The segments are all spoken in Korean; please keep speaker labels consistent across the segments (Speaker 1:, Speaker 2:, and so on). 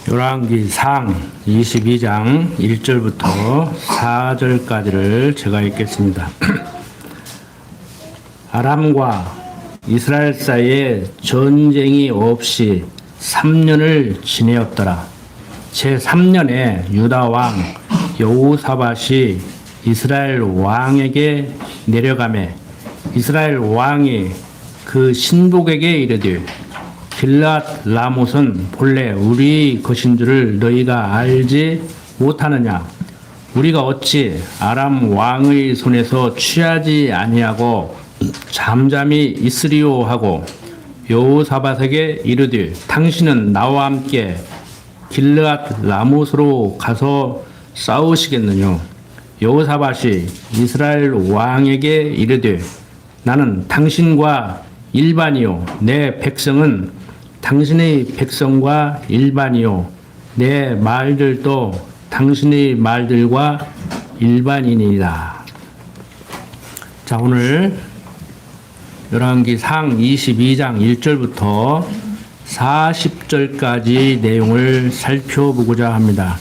Speaker 1: 열왕기상 22장 1절부터 4절까지를 제가 읽겠습니다. 아람과 이스라엘 사이에 전쟁이 없이 3년을 지내었더라. 제3년에 유다 왕 여호사밧이 이스라엘 왕에게 내려가매 이스라엘 왕이 그 신복에게 이르되 길앗 라못은 본래 우리 것인 줄을 너희가 알지 못하느냐? 우리가 어찌 아람 왕의 손에서 취하지 아니하고 잠잠히 있으리요 하고 여호사밧에게 이르되 당신은 나와 함께 길앗 라못으로 가서 싸우시겠느냐? 여호사밧이 이스라엘 왕에게 이르되 나는 당신과 일반이요 내 백성은 당신의 백성과 일반이요 내 말들도 당신의 말들과 일반이니이다. 자, 오늘 열왕기상 22장 1절부터 40절까지 내용을 살펴보고자 합니다.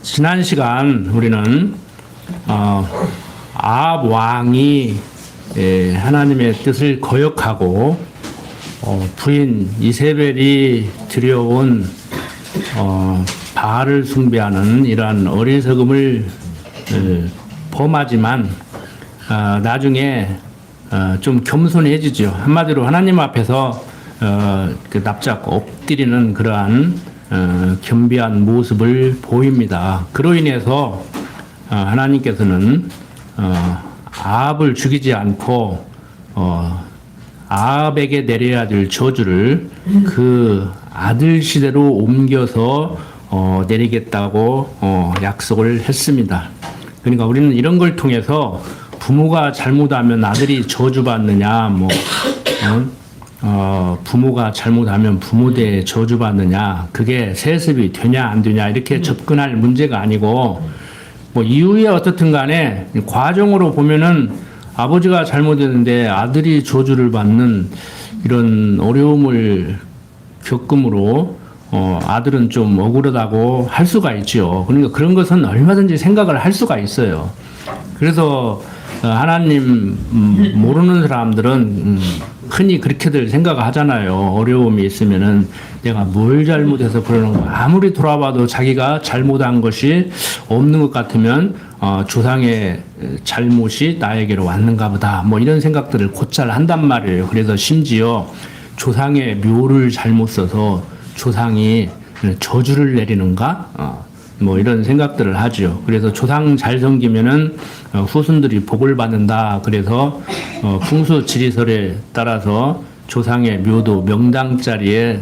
Speaker 1: 지난 시간 우리는 아합 왕이 하나님의 뜻을 거역하고 부인 이세벨이 들여온 바알을 숭배하는 이러한 어리석음을 범하지만 나중에 좀 겸손해지죠. 한마디로 하나님 앞에서 납작 엎드리는 그러한 겸비한 모습을 보입니다. 그로 인해서 하나님께서는 아합을 죽이지 않고 아합에게 내려야 될 저주를 그 아들 시대로 옮겨서 내리겠다고 약속을 했습니다. 그러니까 우리는 이런 걸 통해서 부모가 잘못하면 아들이 저주받느냐, 부모가 잘못하면 부모대에 저주받느냐, 그게 세습이 되냐 안 되냐 이렇게 접근할 문제가 아니고 이후에 어떻든 간에 과정으로 보면은 아버지가 잘못했는데 아들이 저주를 받는 이런 어려움을 겪음으로 아들은 좀 억울하다고 할 수가 있죠. 그러니까 그런 것은 얼마든지 생각을 할 수가 있어요. 그래서 하나님 모르는 사람들은 흔히 그렇게들 생각을 하잖아요. 어려움이 있으면은 내가 뭘 잘못해서 그러는 거. 아무리 돌아봐도 자기가 잘못한 것이 없는 것 같으면 조상의 잘못이 나에게로 왔는가 보다. 이런 생각들을 곧잘 한단 말이에요. 그래서 심지어 조상의 묘를 잘못 써서 조상이 저주를 내리는가? 이런 생각들을 하죠. 그래서 조상 잘 섬기면은 후손들이 복을 받는다. 그래서 풍수 지리설에 따라서 조상의 묘도 명당 자리에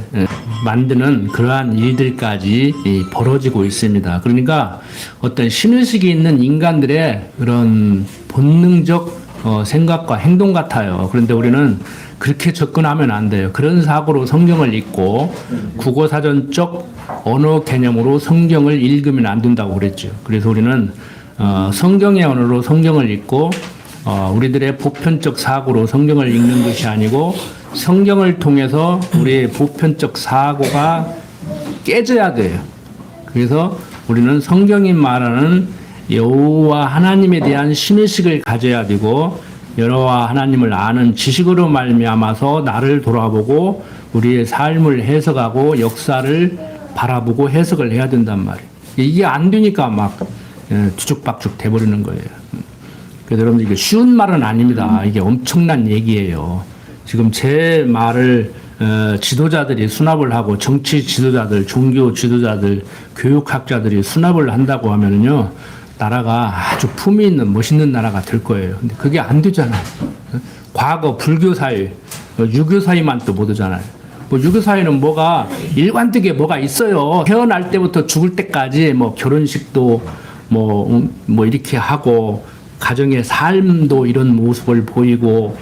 Speaker 1: 만드는 그러한 일들까지 벌어지고 있습니다. 그러니까 어떤 신의식이 있는 인간들의 그런 본능적 생각과 행동 같아요. 그런데 우리는 그렇게 접근하면 안 돼요. 그런 사고로 성경을 읽고 국어사전적 언어 개념으로 성경을 읽으면 안 된다고 그랬죠. 그래서 우리는 성경의 언어로 성경을 읽고 우리들의 보편적 사고로 성경을 읽는 것이 아니고 성경을 통해서 우리의 보편적 사고가 깨져야 돼요. 그래서 우리는 성경이 말하는 여호와 하나님에 대한 신의식을 가져야 되고 여호와 하나님을 아는 지식으로 말미암아서 나를 돌아보고 우리의 삶을 해석하고 역사를 바라보고 해석을 해야 된단 말이에요. 이게 안 되니까 막 뒤죽박죽 돼버리는 거예요. 그래서 여러분들 이게 쉬운 말은 아닙니다. 이게 엄청난 얘기예요. 지금 제 말을 지도자들이 수납을 하고 정치 지도자들, 종교 지도자들, 교육학자들이 수납을 한다고 하면요. 나라가 아주 품위 있는 멋있는 나라가 될 거예요. 근데 그게 안 되잖아요. 과거 불교 사회, 유교 사회만 또 못 오잖아요. 유교 사회는 뭐가 일관되게 뭐가 있어요. 태어날 때부터 죽을 때까지 결혼식도 이렇게 하고 가정의 삶도 이런 모습을 보이고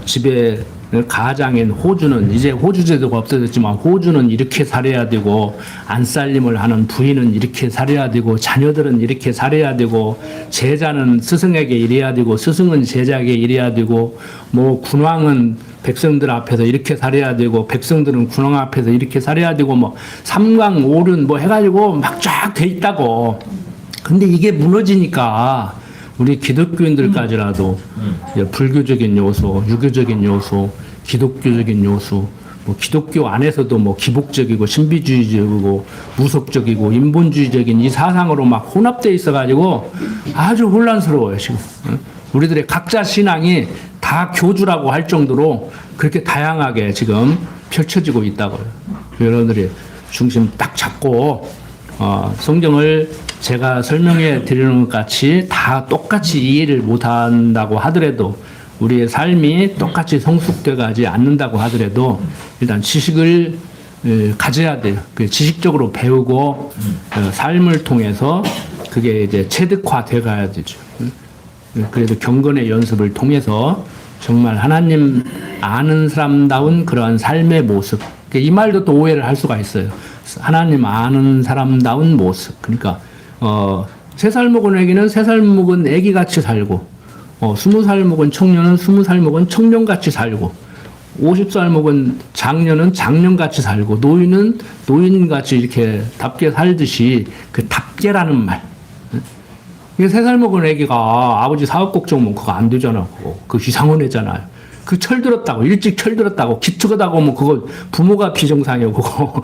Speaker 1: 집에 가장인 호주는 이제 호주 제도가 없어졌지만 호주는 이렇게 살아야 되고 안살림을 하는 부인은 이렇게 살아야 되고 자녀들은 이렇게 살아야 되고 제자는 스승에게 이래야 되고 스승은 제자에게 이래야 되고 군왕은 백성들 앞에서 이렇게 살아야 되고 백성들은 군왕 앞에서 이렇게 살아야 되고 뭐 삼강 오륜 뭐 해가지고 막 쫙 돼 있다고. 근데 이게 무너지니까 우리 기독교인들까지라도 불교적인 요소, 유교적인 요소, 기독교적인 요소, 뭐 기독교 안에서도 뭐 기복적이고 신비주의적이고 무속적이고 인본주의적인 이 사상으로 막 혼합돼 있어가지고 아주 혼란스러워요 지금. 우리들의 각자 신앙이 다 교주라고 할 정도로 그렇게 다양하게 지금 펼쳐지고 있다고요. 여러분들이 중심 딱 잡고 성경을 제가 설명해 드리는 것 같이 다 똑같이 이해를 못한다고 하더라도 우리의 삶이 똑같이 성숙돼 가지 않는다고 하더라도 일단 지식을 가져야 돼요. 지식적으로 배우고 삶을 통해서 그게 이제 체득화돼 가야 되죠. 그래도 경건의 연습을 통해서 정말 하나님 아는 사람다운 그러한 삶의 모습. 이 말도 또 오해를 할 수가 있어요. 하나님 아는 사람다운 모습. 그러니까 3살 먹은 애기는 3살 먹은 애기같이 살고 20살 먹은 청년은 20살 먹은 청년같이 살고 50살 먹은 장년은 장년같이 살고 노인은 노인같이 이렇게 답게 살듯이 그 답게라는 말. 이게 3살 먹은 애기가 아버지 사업 걱정하면 그거 안 되잖아. 그거 이상한 애잖아요. 그 철들었다고 일찍 철들었다고 기특하다고 뭐 그거 부모가 비정상이고 그거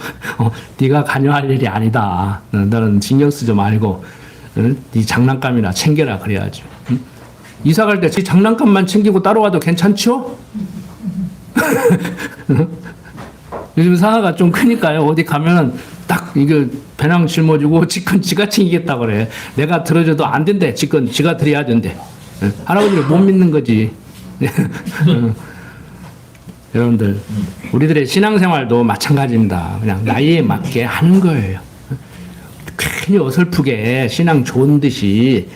Speaker 1: 네가 관여할 일이 아니다. 너는 신경 쓰지 말고 네 장난감이나 챙겨라 그래야죠. 이사 갈 때 지 장난감만 챙기고 따라와도 괜찮죠? 요즘 상하가 좀 크니까요. 어디 가면은 딱 이거 배낭 짊어지고 지건 지가 챙기겠다 그래. 내가 들어줘도 안 된대. 지건 지가 들여야 된대. 할아버지를 못 믿는 거지. 여러분들 우리들의 신앙생활도 마찬가지입니다. 그냥 나이에 맞게 하는 거예요. 괜히 어설프게 신앙 좋은 듯이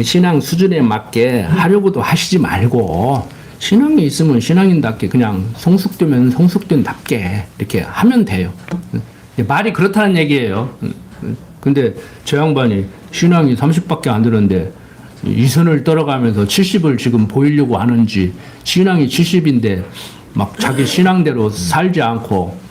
Speaker 1: 신앙 수준에 맞게 하려고도 하시지 말고 신앙이 있으면 신앙인답게 그냥 성숙되면 성숙된답게 이렇게 하면 돼요. 말이 그렇다는 얘기예요. 근데 저 양반이 신앙이 30밖에 안 되는데 이 선을 떨어가면서 70을 지금 보이려고 하는지 신앙이 70인데 막 자기 신앙대로 살지 않고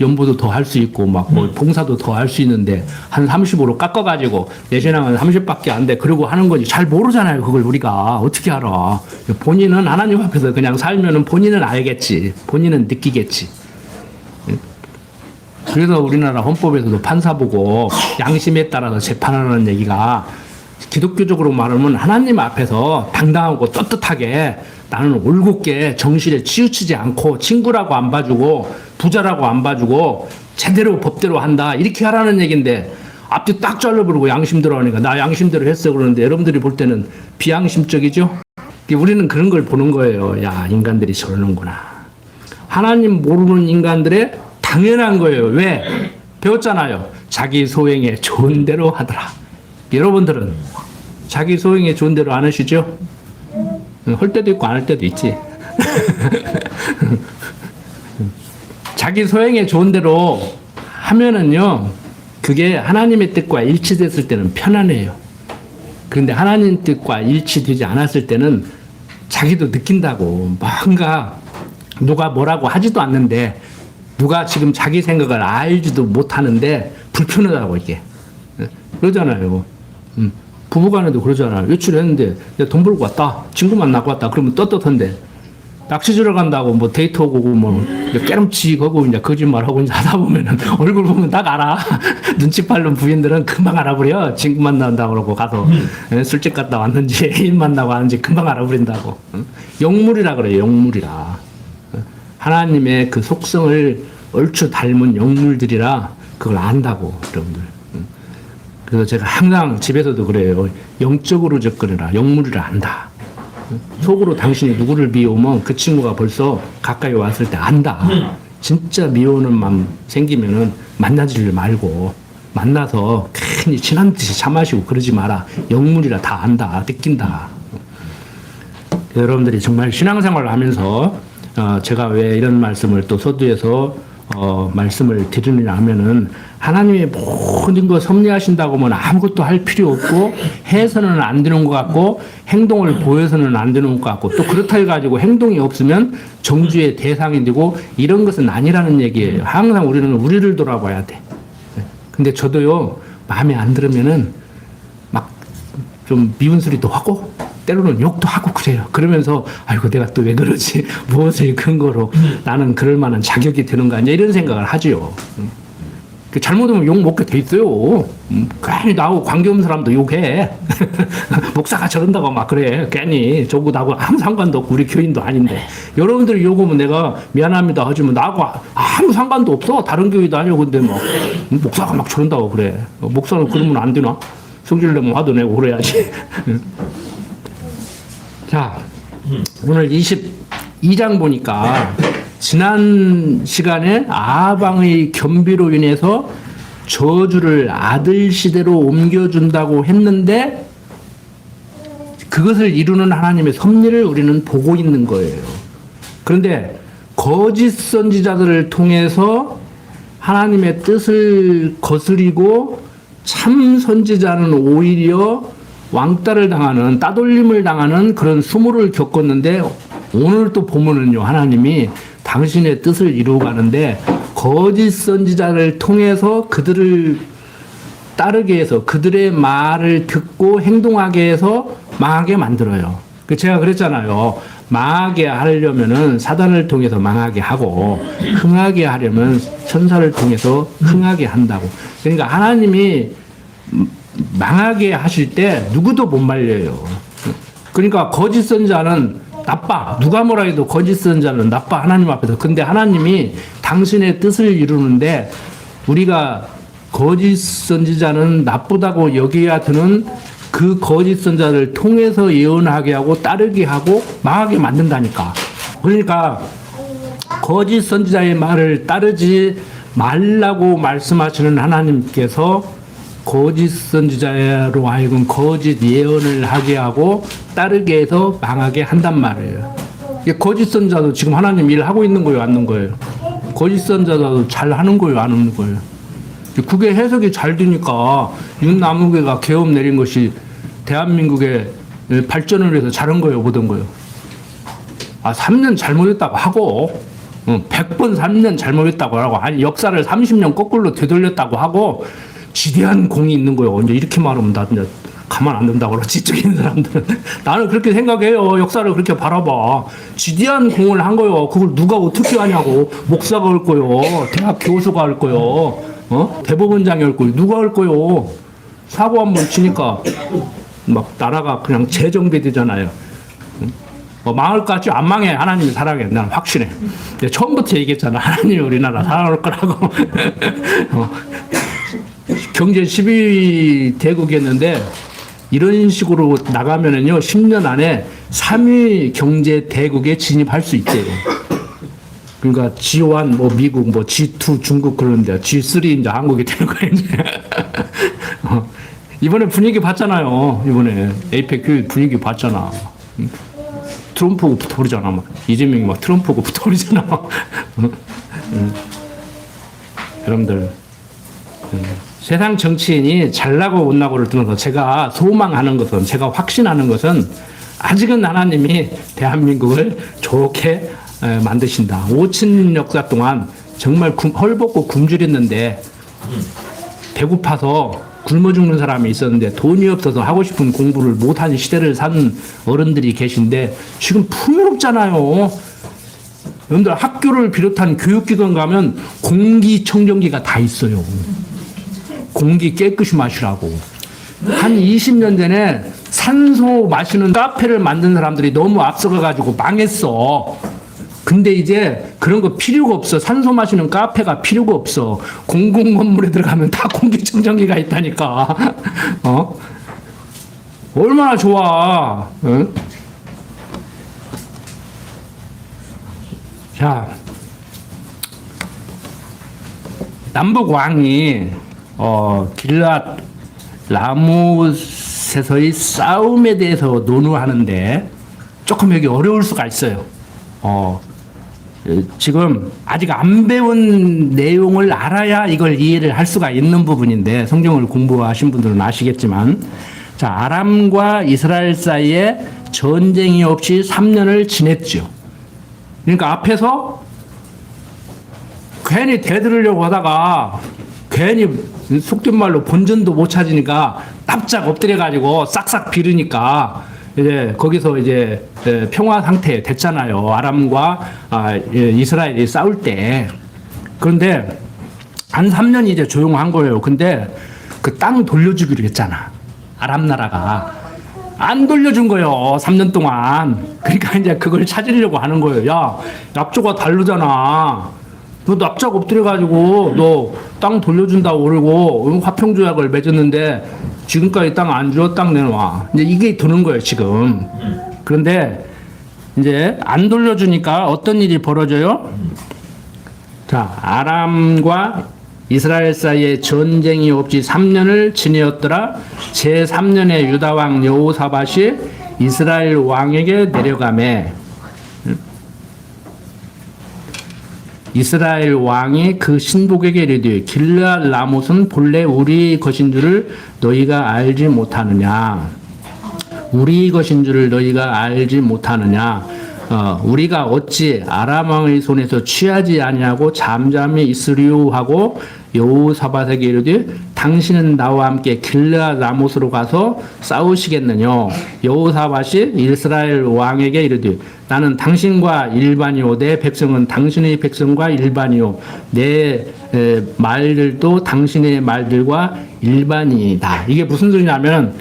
Speaker 1: 연보도 더 할 수 있고 막 뭐 봉사도 더 할 수 있는데 한 30으로 깎아가지고 내 신앙은 30밖에 안 돼 그러고 하는 거지 잘 모르잖아요. 그걸 우리가 어떻게 알아. 본인은 하나님 앞에서 그냥 살면은 본인은 알겠지. 본인은 느끼겠지. 그래서 우리나라 헌법에서도 판사 보고 양심에 따라서 재판하는 얘기가 기독교적으로 말하면 하나님 앞에서 당당하고 떳떳하게 나는 올곧게 정실에 치우치지 않고 친구라고 안 봐주고 부자라고 안 봐주고 제대로 법대로 한다 이렇게 하라는 얘기인데 앞뒤 딱 잘라버리고 양심대로 하니까 나 양심대로 했어 그러는데 여러분들이 볼 때는 비양심적이죠? 우리는 그런 걸 보는 거예요. 야 인간들이 저러는구나. 하나님 모르는 인간들의 당연한 거예요. 왜? 배웠잖아요. 자기 소행에 좋은 대로 하더라. 여러분들은 자기 소행에 좋은 대로 안 하시죠? 할 때도 있고 안 할 때도 있지. 자기 소행에 좋은 대로 하면은요, 그게 하나님의 뜻과 일치됐을 때는 편안해요. 그런데 하나님 뜻과 일치되지 않았을 때는 자기도 느낀다고. 뭔가 누가 뭐라고 하지도 않는데 누가 지금 자기 생각을 알지도 못하는데 불편하다고 이게. 그러잖아요. 부부간에도 그러잖아요. 외출했는데 내가 돈 벌고 왔다. 친구 만나고 왔다. 그러면 떳떳한데 낚시주러 간다고 뭐 데이트 오고 뭐 깨름치고 이제 거짓말하고 이제 하다 보면은 얼굴 보면 딱 알아. 눈치 빠른 부인들은 금방 알아버려. 친구 만난다고 그러고 가서 술집 갔다 왔는지 애인 만나고 왔는지 금방 알아버린다고. 영물이라 그래요. 영물이라. 하나님의 그 속성을 얼추 닮은 영물들이라 그걸 안다고 여러분들. 그래서 제가 항상 집에서도 그래요. 영적으로 접근해라. 영물이라 안다. 속으로 당신이 누구를 미워하면 그 친구가 벌써 가까이 왔을 때 안다. 진짜 미워하는 마음 생기면은 만나지를 말고 만나서 괜히 친한 듯이 차 마시고 그러지 마라. 영물이라 다 안다. 느낀다. 여러분들이 정말 신앙생활을 하면서 제가 왜 이런 말씀을 또 서두에서 말씀을 드리느냐 하면은 하나님이 모든 거 섭리하신다고 하면 아무것도 할 필요 없고 해서는 안 되는 것 같고 행동을 보여서는 안 되는 것 같고 또 그렇다 해가지고 행동이 없으면 정죄의 대상이 되고 이런 것은 아니라는 얘기예요. 항상 우리는 우리를 돌아봐야 돼. 근데 저도요 마음에 안 들으면은 막 좀 미운 소리도 하고 때로는 욕도 하고 그래요. 그러면서 아이고 내가 또 왜 그러지? 무엇을 근거로 나는 그럴 만한 자격이 되는 거 아니야? 이런 생각을 하지요. 잘못하면 욕 먹게 돼 있어요. 괜히 나하고 관계없는 사람도 욕해. 목사가 저런다고 막 그래. 괜히 저거 나하고 아무 상관도 없고 우리 교인도 아닌데. 여러분들이 욕하면 내가 미안합니다 하지만 나하고 아무 상관도 없어. 다른 교회도 아니고 근데 뭐 목사가 막 저런다고 그래. 목사는 그러면 안 되나? 성질 내면 화도 내고 그래야지. 자, 오늘 22장 보니까 지난 시간에 아방의 겸비로 인해서 저주를 아들 시대로 옮겨준다고 했는데 그것을 이루는 하나님의 섭리를 우리는 보고 있는 거예요. 그런데 거짓 선지자들을 통해서 하나님의 뜻을 거스리고 참 선지자는 오히려 왕따를 당하는 따돌림을 당하는 그런 수모를 겪었는데 오늘 또 보면은요 하나님이 당신의 뜻을 이루어가는데 거짓 선지자를 통해서 그들을 따르게 해서 그들의 말을 듣고 행동하게 해서 망하게 만들어요. 제가 그랬잖아요. 망하게 하려면은 사단을 통해서 망하게 하고 흥하게 하려면 천사를 통해서 흥하게 한다고. 그러니까 하나님이 망하게 하실 때 누구도 못 말려요. 그러니까 거짓 선지자는 나빠. 누가 뭐라 해도 거짓 선지자는 나빠. 하나님 앞에서. 근데 하나님이 당신의 뜻을 이루는데 우리가 거짓 선지자는 나쁘다고 여겨야 드는 그 거짓 선지자를 통해서 예언하게 하고 따르게 하고 망하게 만든다니까. 그러니까 거짓 선지자의 말을 따르지 말라고 말씀하시는 하나님께서 거짓 선지자로 하여금 거짓 예언을 하게 하고 따르게 해서 망하게 한단 말이에요. 거짓 선지자도 지금 하나님 일 하고 있는 거예요, 안 하는 거예요? 거짓 선지자도 잘 하는 거예요, 안 하는 거예요? 그게 해석이 잘 되니까 윤남무개가 계엄 내린 것이 대한민국의 발전을 위해서 잘한 거예요, 못한 거예요? 3년 잘못했다고 하고 100번 3년 잘못했다고 하고 아니 역사를 30년 거꾸로 되돌렸다고 하고 지대한 공이 있는 거예요. 이제 이렇게 말하면 나 이제 가만 안 둔다고 그러지, 이쪽에 있는 사람들은. 나는 그렇게 생각해요. 역사를 그렇게 바라봐. 지대한 공을 한 거예요. 그걸 누가 어떻게 하냐고. 목사가 할 거요. 대학 교수가 할 거요. 대법원장이 할 거요. 누가 할 거요. 사고 한번 치니까 막 나라가 그냥 재정비되잖아요. 망할 것 같지? 안 망해. 하나님이 사랑해. 난 확신해. 처음부터 얘기했잖아. 하나님이 우리나라 사랑할 거라고. 경제 10위 대국이었는데 이런 식으로 나가면은요 10년 안에 3위 경제 대국에 진입할 수 있대요. 그러니까 G1 뭐 미국 뭐 G2 중국 그러는데 G3 이제 한국이 되는 거예요. 이제. 이번에 분위기 봤잖아요. 이번에 에이펙 교육 분위기 봤잖아. 트럼프하고 붙어버리잖아. 막 이재명이 막 트럼프하고 붙어버리잖아. 여러분들. 세상 정치인이 잘나고 못나고를 떠나서 제가 소망하는 것은, 제가 확신하는 것은 아직은 하나님이 대한민국을 좋게 만드신다. 5천 역사 동안 정말 헐벗고 굶주렸는데 배고파서 굶어 죽는 사람이 있었는데 돈이 없어서 하고 싶은 공부를 못한 시대를 산 어른들이 계신데 지금 풍요롭잖아요. 여러분들 학교를 비롯한 교육기관 가면 공기청정기가 다 있어요. 공기 깨끗이 마시라고. 한 20년 전에 산소 마시는 카페를 만든 사람들이 너무 앞서가가지고 망했어. 근데 이제 그런 거 필요가 없어. 산소 마시는 카페가 필요가 없어. 공공건물에 들어가면 다 공기청정기가 있다니까. 얼마나 좋아. 자, 남북 왕이 길랏 라모셋의 싸움에 대해서 논의하는데 조금 여기 어려울 수가 있어요. 지금 아직 안 배운 내용을 알아야 이걸 이해를 할 수가 있는 부분인데 성경을 공부하신 분들은 아시겠지만 자, 아람과 이스라엘 사이에 전쟁이 없이 3년을 지냈죠. 그러니까 앞에서 괜히 대들으려고 하다가 괜히 속된 말로 본전도 못 찾으니까 납작 엎드려가지고 싹싹 비르니까 이제 거기서 이제 평화 상태 됐잖아요. 아람과 이스라엘이 싸울 때. 그런데 한 3년이 이제 조용한 거예요. 근데 그 땅 돌려주기로 했잖아. 아람 나라가. 안 돌려준 거예요. 3년 동안. 그러니까 이제 그걸 찾으려고 하는 거예요. 야, 약조가 다르잖아. 너 납작 엎드려가지고 너 땅 돌려준다고 그러고 화평조약을 맺었는데 지금까지 땅 안 줘, 땅 내놔. 이제 이게 드는 거예요, 지금. 그런데 이제 안 돌려주니까 어떤 일이 벌어져요? 자, 아람과 이스라엘 사이에 전쟁이 없이 3년을 지내었더라. 제3년에 유다왕 여호사밧이 이스라엘 왕에게 내려가매 이스라엘 왕이 그 신복에게 이르되 길르앗 라못은 본래 우리 것인 줄을 너희가 알지 못하느냐. 우리 것인 줄을 너희가 알지 못하느냐. 우리가 어찌 아람 왕의 손에서 취하지 아니하고 잠잠히 있으리요 하고 여호사밧에게 이르되 당신은 나와 함께 길르앗 라못으로 가서 싸우시겠느냐. 여호사밧이 이스라엘 왕에게 이르되 나는 당신과 일반이요 내 백성은 당신의 백성과 일반이요 내 말들도 당신의 말들과 일반이다. 이게 무슨 소리냐면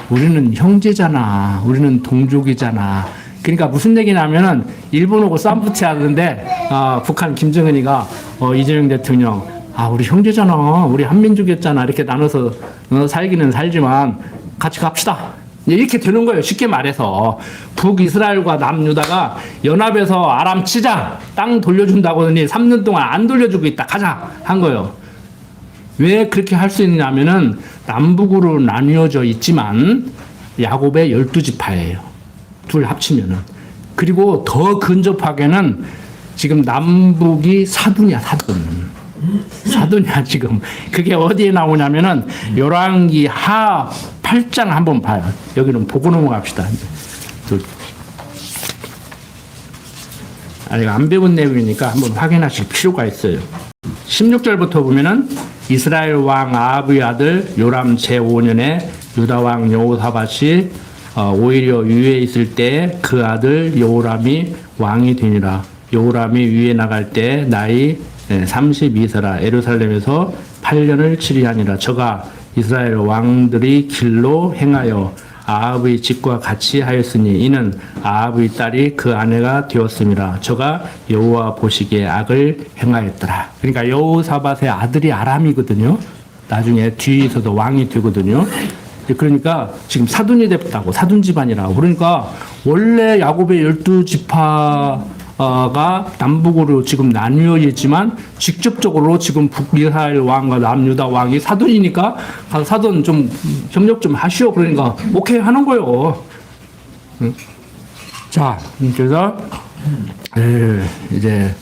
Speaker 1: 우리는 형제잖아. 우리는 동족이잖아. 그러니까 무슨 얘기냐면은 일본하고 쌈붙이 하는데 북한 김정은이가 이재명 대통령 우리 형제잖아. 우리 한민족이었잖아. 이렇게 나눠서 살기는 살지만 같이 갑시다. 이렇게 되는 거예요. 쉽게 말해서 북이스라엘과 남유다가 연합해서 아람 치자. 땅 돌려준다고 하더니 3년 동안 안 돌려주고 있다. 가자 한 거예요. 왜 그렇게 할 수 있느냐면은 남북으로 나뉘어져 있지만 야곱의 12지파예요. 둘 합치면은. 그리고 더 근접하게는 지금 남북이 사돈이야, 사돈. 사돈이야, 지금. 그게 어디에 나오냐면은 열왕기 하 8장 한번 봐요. 여기는 보고 넘어갑시다. 아직 안 배운 내용이니까 한번 확인하실 필요가 있어요. 16절부터 보면은 이스라엘 왕 아합의 아들 요람 제5년에 유다 왕 여호사밧이 오히려 위에 있을 때 그 아들 여호람이 왕이 되니라. 여호람이 위에 나갈 때 나이 32세라. 예루살렘에서 8년을 치리하니라. 저가 이스라엘 왕들이 길로 행하여 아합의 집과 같이 하였으니 이는 아합의 딸이 그 아내가 되었음이라. 저가 여호와 보시기에 악을 행하였더라. 그러니까 여호사밧의 아들이 아람이거든요. 나중에 뒤에서도 왕이 되거든요. 그러니까 지금 사돈이 됐다고, 사돈 집안이라고. 그러니까 원래 야곱의 12지파가 남북으로 지금 나뉘어 있지만 직접적으로 지금 북이스라엘 왕과 남유다 왕이 사돈이니까 사돈 좀 협력 좀 하시오. 그러니까 오케이 하는 거예요. 자, 그래서 이제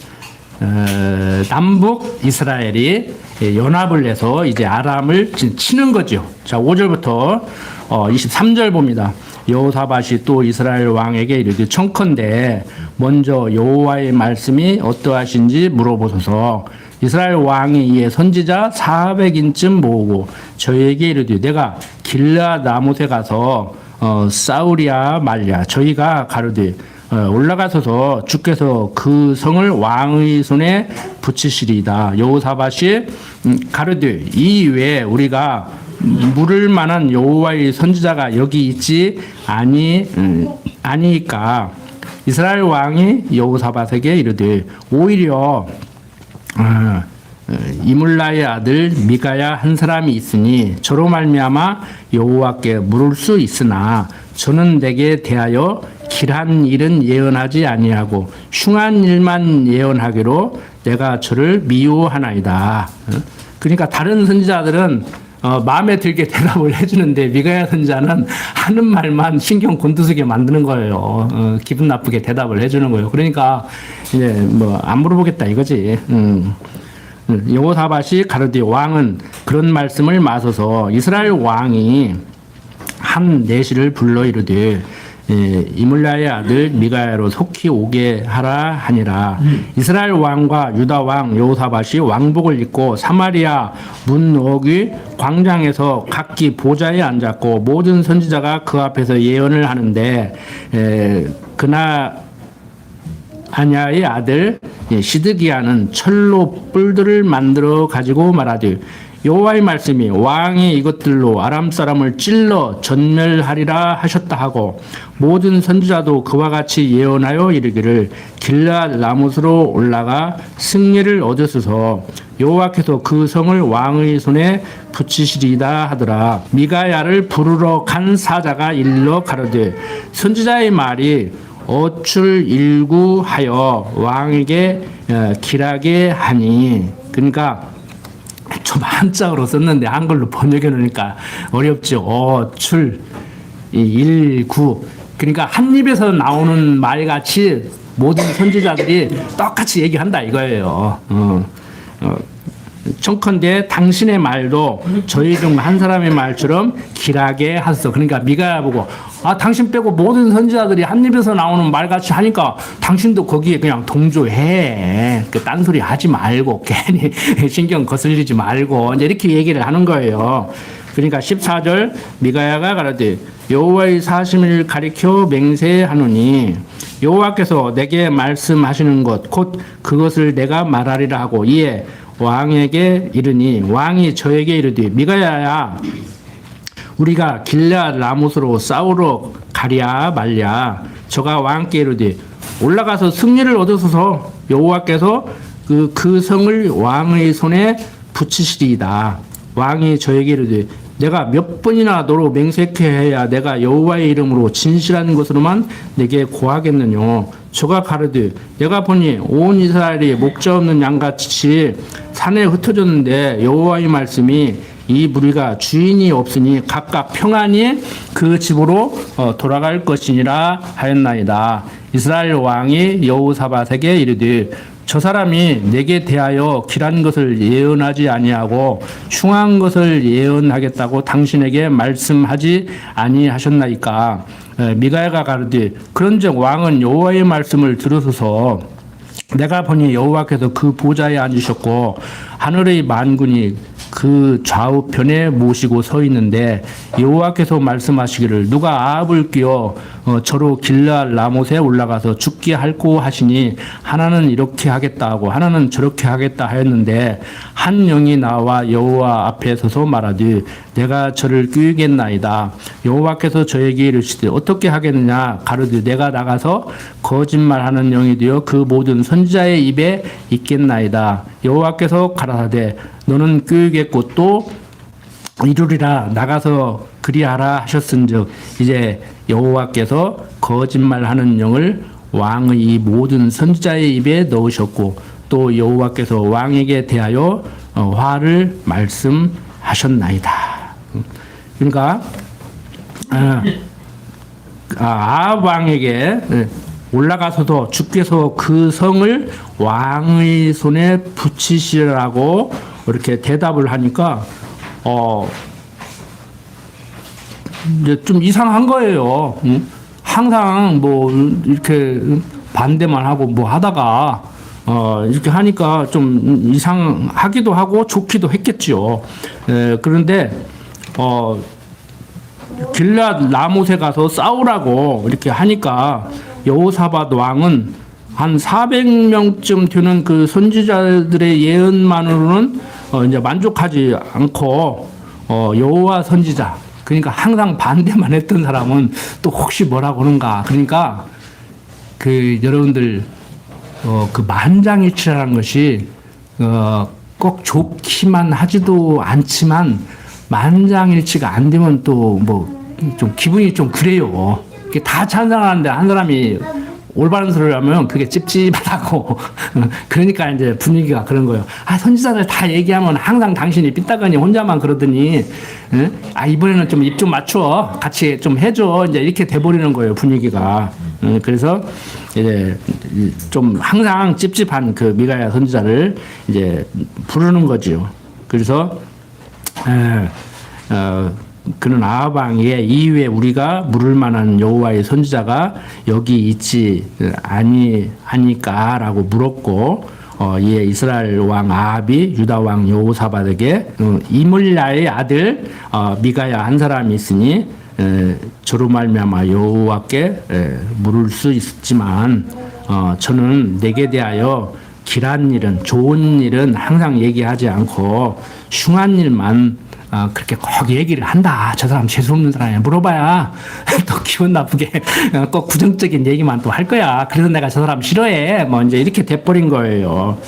Speaker 1: 남북 이스라엘이 연합을 해서 이제 아람을 치는 거죠. 자, 5절부터 23절 봅니다. 여호사밧이 또 이스라엘 왕에게 이르되 청컨대 먼저 여호와의 말씀이 어떠하신지 물어보소서. 이스라엘 왕이 이에 선지자 400인쯤 모으고 저희에게 이르되 내가 길르앗 라못에 가서 싸우랴 말랴. 저희가 가로되 올라가소서 주께서 그 성을 왕의 손에 붙이시리이다. 여호사밧이 가로되 이 외에 우리가 물을 만한 여호와의 선지자가 여기 있지 아니니까. 이스라엘 왕이 여호사밧에게 이르되 오히려 이물라의 아들 미가야 한 사람이 있으니 저로 말미암아 여호와께 물을 수 있으나 저는 내게 대하여 길한 일은 예언하지 아니하고 흉한 일만 예언하기로 내가 저를 미워하나이다. 그러니까 다른 선지자들은 마음에 들게 대답을 해주는데 미가야 선지자는 하는 말만 신경 곤두서게 만드는 거예요. 기분 나쁘게 대답을 해주는 거예요. 그러니까 이제 뭐 안 물어보겠다 이거지. 여호사밧이 가로되 왕은 그런 말씀을 마소서 이스라엘 왕이 한 내시를 불러 이르되 이물랴의 아들 미가야로 속히 오게 하라 하니라. 이스라엘 왕과 유다 왕 여호사밧이 왕복을 입고 사마리아 문너귀 광장에서 각기 보좌에 앉았고 모든 선지자가 그 앞에서 예언을 하는데 그나 아냐의 아들 시드기야는 철로 뿔들을 만들어 가지고 말하되 여호와의 말씀이 왕이 이것들로 아람 사람을 찔러 전멸하리라 하셨다 하고 모든 선지자도 그와 같이 예언하여 이르기를 길르앗 라못으로 올라가 승리를 얻으소서 여호와께서 그 성을 왕의 손에 붙이시리이다 하더라. 미가야를 부르러 간 사자가 일러 가로되 선지자의 말이 어출일구하여 왕에게 길하게 하니. 그러니까 좀 한자어로 썼는데 한글로 번역해 놓으니까 어렵죠. 어출 일구. 그러니까 한 입에서 나오는 말같이 모든 선지자들이 똑같이 얘기한다 이거예요. 청컨대 당신의 말도 저희 중 한 사람의 말처럼 길하게 하소서. 그러니까 미가야 보고 당신 빼고 모든 선지자들이 한 입에서 나오는 말같이 하니까 당신도 거기에 그냥 동조해. 딴소리 하지 말고 괜히 신경 거슬리지 말고 이제 이렇게 얘기를 하는 거예요. 그러니까 14절 미가야가 가로되 여호와의 사심을 가리켜 맹세하노니 여호와께서 내게 말씀하시는 것 곧 그것을 내가 말하리라 하고 이에 왕에게 이르니 왕이 저에게 이르되 미가야야 우리가 길르앗 라못으로 싸우러 가랴 말랴. 저가 왕께 이르되 올라가서 승리를 얻으소서 여호와께서 그 성을 왕의 손에 붙이시리이다. 왕이 저에게 이르되 내가 몇 번이나 너로 맹세케 해야 내가 여호와의 이름으로 진실한 것으로만 내게 고하겠느뇨. 저가 가로되 내가 보니 온 이스라엘이 목자 없는 양같이 산에 흩어졌는데 여호와의 말씀이 이 무리가 주인이 없으니 각각 평안히 그 집으로 돌아갈 것이니라 하였나이다. 이스라엘 왕이 여호사밧에게 이르되 저 사람이 내게 대하여 길한 것을 예언하지 아니하고 흉한 것을 예언하겠다고 당신에게 말씀하지 아니하셨나이까. 미가야가 가로되 그런즉 왕은 여호와의 말씀을 들으소서. 내가 보니 여호와께서 그 보좌에 앉으셨고 하늘의 만군이 그 좌우편에 모시고 서 있는데 여호와께서 말씀하시기를 누가 아합을 끼워 저로 길르앗 라못에 올라가서 죽게 할꼬 하시니 하나는 이렇게 하겠다 하고 하나는 저렇게 하겠다 하였는데 한 영이 나와 여호와 앞에 서서 말하되 내가 저를 끼우겠나이다. 여호와께서 저에게 이르시되 어떻게 하겠느냐 가로되 내가 나가서 거짓말하는 영이 되어 그 모든 선지자의 입에 있겠나이다. 여호와께서 가라사대 너는 끼우겠고 또 이루리라. 나가서 그리하라 하셨은즉 이제 여호와께서 거짓말하는 영을 왕의 이 모든 선지자의 입에 넣으셨고 또 여호와께서 왕에게 대하여 화를 말씀하셨나이다. 그러니까 아합 왕에게 올라가서도 주께서 그 성을 왕의 손에 붙이시라고 이렇게 대답을 하니까 이제 좀 이상한 거예요. 항상 뭐 이렇게 반대만 하고 뭐 하다가 이렇게 하니까 좀 이상하기도 하고 좋기도 했겠죠. 그런데 길르앗 라못에 가서 싸우라고 이렇게 하니까 여호사밧 왕은 한 400명쯤 되는 그 선지자들의 예언만으로는 이제 만족하지 않고 여호와 선지자, 그러니까 항상 반대만 했던 사람은 또 혹시 뭐라고 하는가. 그러니까 그 여러분들 그 만장일치라는 것이 꼭 좋기만 하지도 않지만 만장일치가 안 되면 또 뭐 좀 기분이 좀 그래요. 다 찬성하는데 한 사람이 올바른 소리를 하면 그게 찝찝하다고. 그러니까 이제 분위기가 그런 거예요. 아, 선지자들 다 얘기하면 항상 당신이 삐딱하니 혼자만 그러더니, 이번에는 좀 입 좀 맞춰. 같이 좀 해줘. 이제 이렇게 돼버리는 거예요, 분위기가. 그래서 이제 좀 항상 찝찝한 그 미가야 선지자를 이제 부르는 거지요. 그래서, 그는 아합 왕에게 이후에 우리가 물을 만한 여호와의 선지자가 여기 있지 아니까라고 물었고, 이에 이스라엘 왕 아합이 유다 왕 여호사밧에게 이물야의 아들 미가야 한 사람이 있으니 저로 말미암아 여호와께 물을 수 있지만 저는 내게 대하여 길한 일은 좋은 일은 항상 얘기하지 않고 흉한 일만 그렇게 꼭 얘기를 한다. 저 사람 재수없는 사람이야. 물어봐야 또 기분 나쁘게 꼭 부정적인 얘기만 또 할 거야. 그래서 내가 저 사람 싫어해. 뭐 이제 이렇게 돼버린 거예요.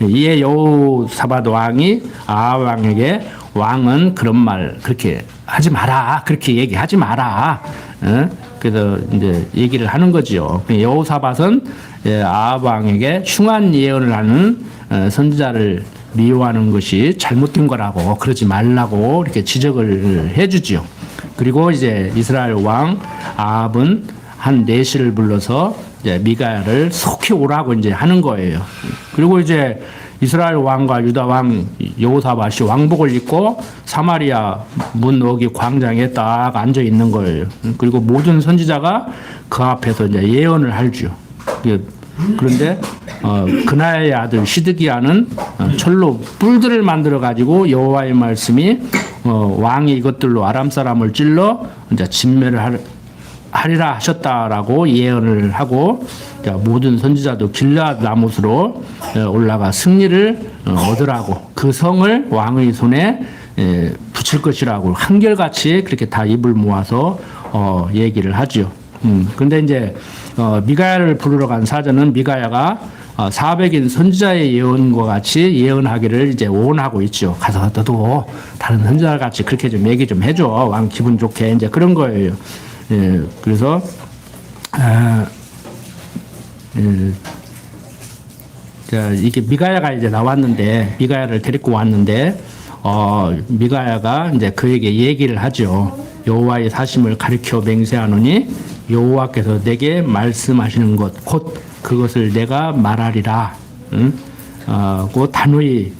Speaker 1: 이에 여호사밧 왕이 아합 왕에게 왕은 그런 말 그렇게 하지 마라. 그렇게 얘기하지 마라. 그래서 이제 얘기를 하는 거지요. 여호사밧은 아합 왕에게 흉한 예언을 하는 선지자를 미워하는 것이 잘못된 거라고 그러지 말라고 이렇게 지적을 해주지요. 그리고 이제 이스라엘 왕 아합은 한 내시를 불러서 이제 미가야를 속히 오라고 이제 하는 거예요. 그리고 이제 이스라엘 왕과 유다 왕 여호사밧이 왕복을 입고 사마리아 문 어기 광장에 딱 앉아 있는 거예요. 그리고 모든 선지자가 그 앞에서 이제 예언을 할지요. 그런데 그나야의 아들 시드기야는 철로 뿔들을 만들어 가지고 여호와의 말씀이 왕이 이것들로 아람 사람을 찔러 이제 진멸을 하리라 하셨다라고 예언을 하고, 모든 선지자도 길앗 라못으로 올라가 승리를 얻으라고 그 성을 왕의 손에 붙일 것이라고 한결같이 그렇게 다 입을 모아서 얘기를 하지요. 근데 이제 미가야를 부르러 간 사자는 미가야가 400인 선지자의 예언과 같이 예언하기를 이제 원하고 있죠. 가서 너도 다른 선지자 같이 그렇게 좀 얘기 좀 해줘. 왕 기분 좋게 이제 그런 거예요. 그래서 자, 이게 미가야가 이제 나왔는데, 미가야를 데리고 왔는데, 미가야가 이제 그에게 얘기를 하죠. 여호와의 사심을 가리켜 맹세하노니 여호와께서 내게 말씀하시는 것 곧 그것을 내가 말하리라. 그 단호히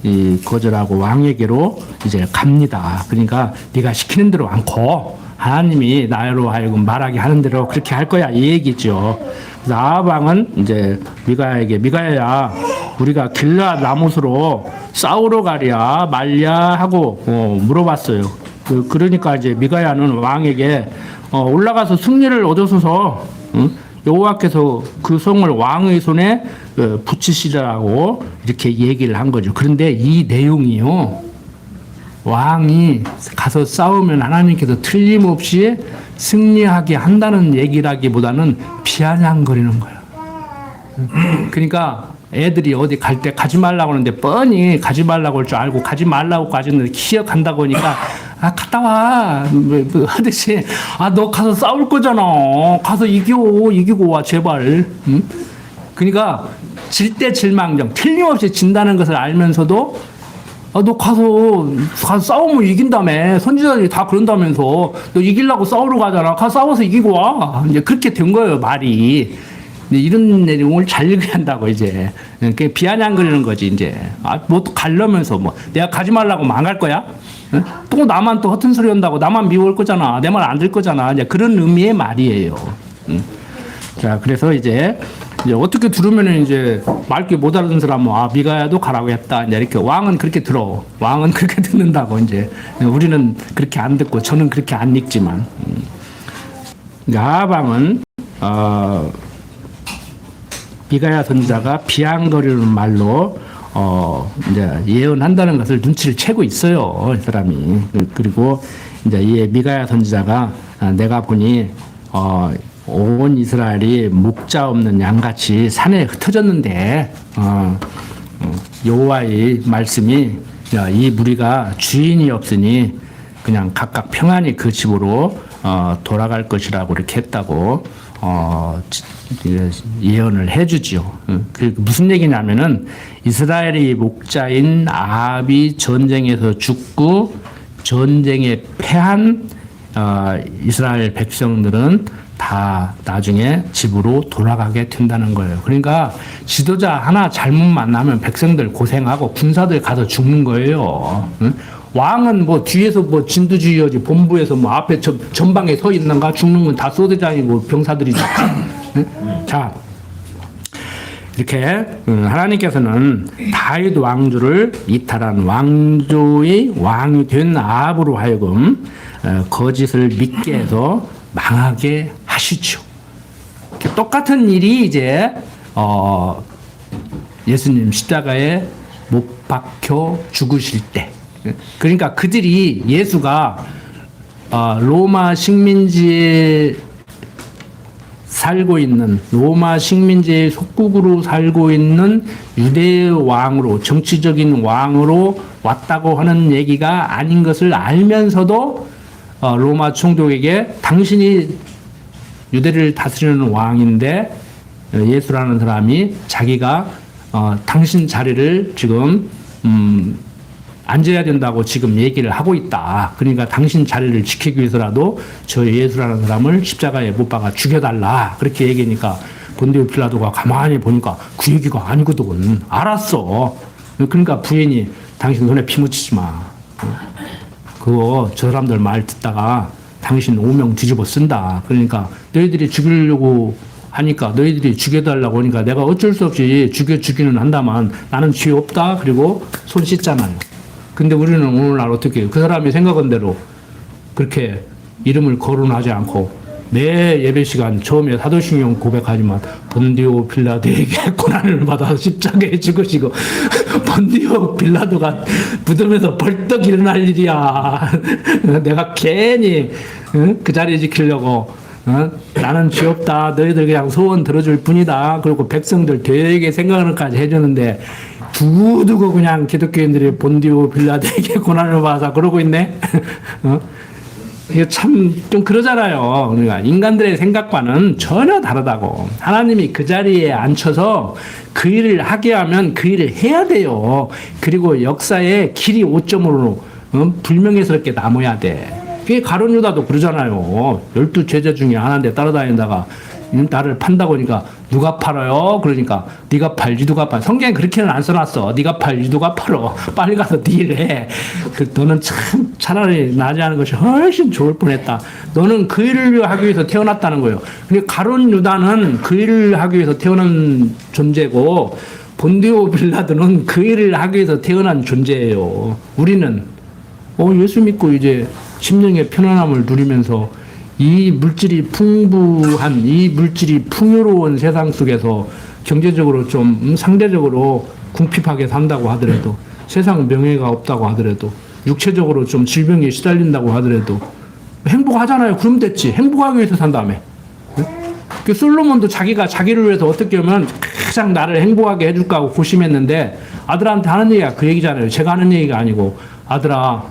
Speaker 1: 거절하고 왕에게로 이제 갑니다. 그러니까 네가 시키는 대로 않고 하나님이 나로 하여금 말하게 하는 대로 그렇게 할 거야 이 얘기죠. 그래서 아합 왕은 이제 미가야에게 미가야야 우리가 길앗 라못으로 싸우러 가랴 말랴 하고 물어봤어요. 그러니까 이제 미가야는 왕에게 올라가서 승리를 얻어서서 여호와께서 그 성을 왕의 손에 붙이시라고 이렇게 얘기를 한 거죠. 그런데 이 내용이요, 왕이 가서 싸우면 하나님께서 틀림없이 승리하게 한다는 얘기라기보다는 비아냥거리는 거예요. 그러니까 애들이 어디 갈 때 가지 말라고 하는데 뻔히 가지 말라고 할 줄 알고 가지 말라고까지 는 기억한다고 하니까 갔다 와 하듯이 너 가서 싸울 거잖아. 가서 이기고 와 제발. 응? 그러니까 질 때 질망정 틀림없이 진다는 것을 알면서도 너 가서 싸우면 이긴다며. 선지자들이 다 그런다면서. 너 이기려고 싸우러 가잖아. 가서 싸워서 이기고 와. 이제 그렇게 된 거예요, 말이. 이런 내용을 잘 읽어야 한다고, 이제. 그게 비아냥거리는 거지, 이제. 뭐 또 가려면서 내가 가지 말라고 안 갈 거야? 응? 또 나만 또 허튼 소리 한다고 나만 미워할 거잖아. 내 말 안 들 거잖아. 이제 그런 의미의 말이에요. 응? 자, 그래서 이제 어떻게 들으면은 이제 맑게 못 알아듣는 사람은 미가야도 가라고 했다. 이제 이렇게 왕은 그렇게 들어. 왕은 그렇게 듣는다고 이제. 우리는 그렇게 안 듣고 저는 그렇게 안 읽지만. 아합 왕은 미가야 선지자가 비앙거리는 말로 이제 예언한다는 것을 눈치를 채고 있어요, 이 사람이. 그리고 이제 이 미가야 선지자가 내가 보니 온 이스라엘이 목자 없는 양같이 산에 흩어졌는데 여호와의 말씀이 이 무리가 주인이 없으니 그냥 각각 평안히 그 집으로 돌아갈 것이라고 이렇게 했다고 예언을 해주지요. 그 무슨 얘기냐면은 이스라엘의 목자인 아합이 전쟁에서 죽고 전쟁에 패한 이스라엘 백성들은 다 나중에 집으로 돌아가게 된다는 거예요. 그러니까 지도자 하나 잘못 만나면 백성들 고생하고 군사들 가서 죽는 거예요. 왕은 뭐 뒤에서 뭐 진두지휘하지 본부에서 뭐 앞에 전방에 서 있는가 죽는 건 다 소대장이고 병사들이죠. 자, 이렇게 하나님께서는 다윗 왕조를 이탈한 왕조의 왕이 된 아합으로 하여금 거짓을 믿게 해서 망하게 하시죠. 똑같은 일이 이제 예수님 십자가에 못 박혀 죽으실 때, 그러니까 그들이 예수가 로마 식민지에 살고 있는 로마 식민지의 속국으로 살고 있는 유대 왕으로 정치적인 왕으로 왔다고 하는 얘기가 아닌 것을 알면서도 로마 총독에게 당신이 유대를 다스리는 왕인데 예수라는 사람이 자기가 당신 자리를 지금 앉아야 된다고 지금 얘기를 하고 있다. 그러니까 당신 자리를 지키기 위해서라도 저 예수라는 사람을 십자가에 못 박아 죽여달라. 그렇게 얘기하니까 본디오 빌라도가 가만히 보니까 그 얘기가 아니거든. 알았어. 그러니까 부인이 당신 손에 피 묻히지 마. 그거 저 사람들 말 듣다가 당신 오명 뒤집어 쓴다. 그러니까 너희들이 죽이려고 하니까 너희들이 죽여달라고 하니까 내가 어쩔 수 없이 죽이는 한다만 나는 죄 없다. 그리고 손 씻잖아요. 근데 우리는 오늘날 어떻게 해요? 그 사람이 생각한 대로 그렇게 이름을 거론하지 않고 매 예배 시간 처음에 사도신경 고백하지만 본디오 빌라도에게 고난을 받아 십자가에 죽으시고 본디오 빌라도가 무덤에서 벌떡 일어날 일이야. 내가 괜히 그 자리 지키려고 나는 죄 없다. 너희들 그냥 소원 들어줄 뿐이다. 그리고 백성들 되게 생각을까지 해주는데 두고두고 그냥 기독교인들이 본디오 빌라도에게 고난을 받아서 그러고 있네. 이게 참 좀 그러잖아요. 그러니까 인간들의 생각과는 전혀 다르다고. 하나님이 그 자리에 앉혀서 그 일을 하게 하면 그 일을 해야 돼요. 그리고 역사의 길이 오점으로 불명예스럽게 남아야 돼. 그게 가룟 유다도 그러잖아요. 12 제자 중에 하나인데 따라다니다가 나를 판다고 하니까 누가 팔아요? 그러니까 네가 팔지 누가 팔. 성경에 그렇게는 안 써놨어. 네가 팔지 누가 팔어. 빨리 가서 네 일해. 너는 참 차라리 나지 않은 것이 훨씬 좋을 뻔했다. 너는 그 일을 하기 위해서 태어났다는 거예요. 근데 가룟 유다는 그 일을 하기 위해서 태어난 존재고 본디오 빌라도는 그 일을 하기 위해서 태어난 존재예요. 우리는 예수 믿고 이제 심령의 편안함을 누리면서 이 물질이 풍부한, 이 물질이 풍요로운 세상 속에서 경제적으로 좀 상대적으로 궁핍하게 산다고 하더라도, 세상 명예가 없다고 하더라도, 육체적으로 좀 질병에 시달린다고 하더라도 행복하잖아요. 그럼 됐지. 행복하기 위해서 산다며. 그 솔로몬도 자기가 자기를 위해서 어떻게 하면 가장 나를 행복하게 해줄까 하고 고심했는데 아들한테 하는 얘기가 그 얘기잖아요. 제가 하는 얘기가 아니고, 아들아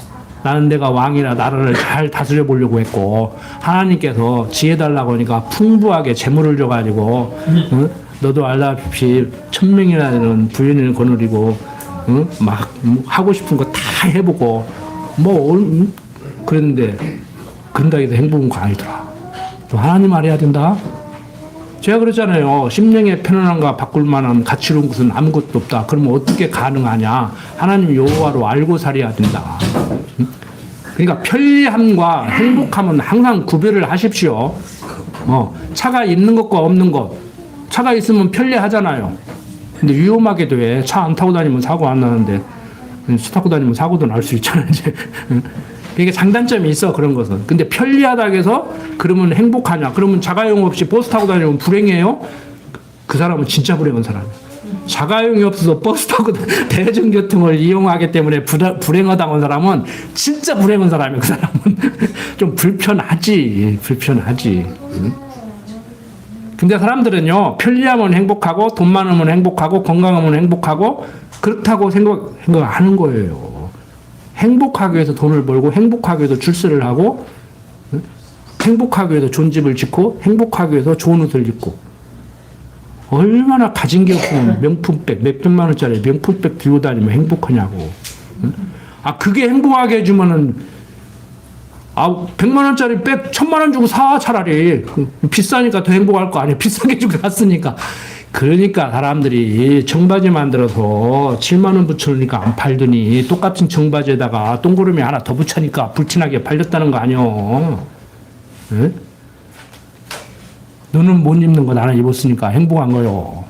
Speaker 1: 나는 내가 왕이라 나라를 잘 다스려 보려고 했고 하나님께서 지혜 달라고 하니까 풍부하게 재물을 줘가지고 너도 알다시피 1000명이라는 부인을 거느리고 막 하고 싶은 거 다 해보고 그랬는데 그런다 해도 행복한 거 아니더라. 또 하나님 말해야 된다. 제가 그랬잖아요. 심령의 편안함과 바꿀 만한 가치로운 것은 아무것도 없다. 그러면 어떻게 가능하냐? 하나님 여호와로 알고 살아야 된다. 그러니까 편리함과 행복함은 항상 구별을 하십시오. 차가 있는 것과 없는 것. 차가 있으면 편리하잖아요. 근데 위험하게도 해. 차 안 타고 다니면 사고 안 나는데 차 타고 다니면 사고도 날 수 있잖아요. 이제. 이게 장단점이 있어, 그런 것은. 근데 편리하다고 해서 그러면 행복하냐? 그러면 자가용 없이 버스 타고 다니면 불행해요? 그 사람은 진짜 불행한 사람이에요. 자가용이 없어서 버스 타고 대중교통을 이용하기 때문에 불행하다고 사람은 진짜 불행한 사람이에요. 그 사람은 좀 불편하지. 근데 사람들은요, 편리하면 행복하고 돈 많으면 행복하고 건강하면 행복하고 그렇다고 생각하는 거예요. 행복하기 위해서 돈을 벌고 행복하기 위해서 출세를 하고 행복하기 위해서 좋은 집을 짓고 행복하기 위해서 좋은 옷을 입고 얼마나 가진 게 없으면 명품백 몇백만 원짜리 명품백 들고 다니면 행복하냐고. 응? 아 그게 행복하게 해주면은 100만 원짜리 백 1000만 원 주고 사 차라리. 비싸니까 더 행복할 거 아니야. 비싸게 주고 샀으니까. 그러니까 사람들이 청바지 만들어서 7만 원 붙여놓으니까 안 팔더니 똑같은 청바지에다가 동그라미 하나 더 붙여니까 불티나게 팔렸다는 거 아니요. 응? 너는 못 입는 거 나는 입었으니까 행복한 거요.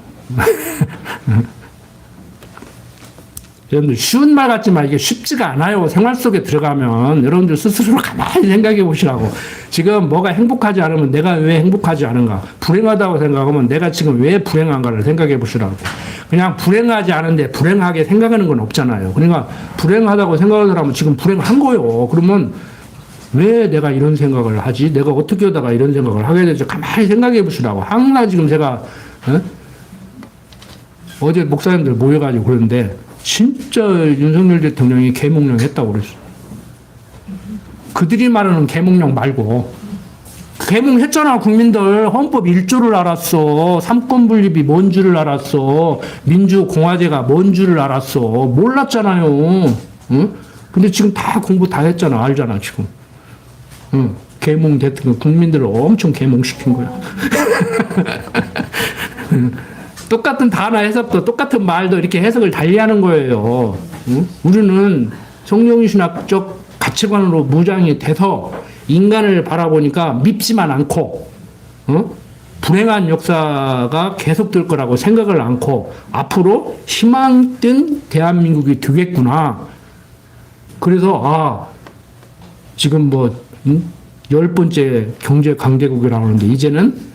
Speaker 1: 여러분들 쉬운 말 같지만 이게 쉽지가 않아요. 생활 속에 들어가면 여러분들 스스로 가만히 생각해 보시라고. 지금 뭐가 행복하지 않으면 내가 왜 행복하지 않은가? 불행하다고 생각하면 내가 지금 왜 불행한가를 생각해 보시라고. 그냥 불행하지 않은데 불행하게 생각하는 건 없잖아요. 그러니까 불행하다고 생각하는 사람은 지금 불행한 거예요. 그러면 왜 내가 이런 생각을 하지? 내가 어떻게 하다가 이런 생각을 하게 되지? 가만히 생각해 보시라고. 항상 지금 제가 어제 목사님들 모여가지고 그러는데 진짜 윤석열 대통령이 계몽령 했다고 그랬어. 그들이 말하는 계몽령 말고 계몽했잖아. 국민들 헌법 1조를 알았어. 삼권분립이 뭔 줄을 알았어. 민주공화제가 뭔 줄을 알았어. 몰랐잖아요. 응? 근데 지금 다 공부 다 했잖아. 알잖아 지금. 응. 계몽 대통령 국민들을 엄청 계몽시킨 거야. 똑같은 단어 해석도 똑같은 말도 이렇게 해석을 달리하는 거예요. 응? 우리는 성경신학적 가치관으로 무장이 돼서 인간을 바라보니까 밉지만 않고 불행한 역사가 계속될 거라고 생각을 않고 앞으로 희망 뜬 대한민국이 되겠구나. 그래서 지금 뭐 10번째 경제 강대국이라고 하는데 이제는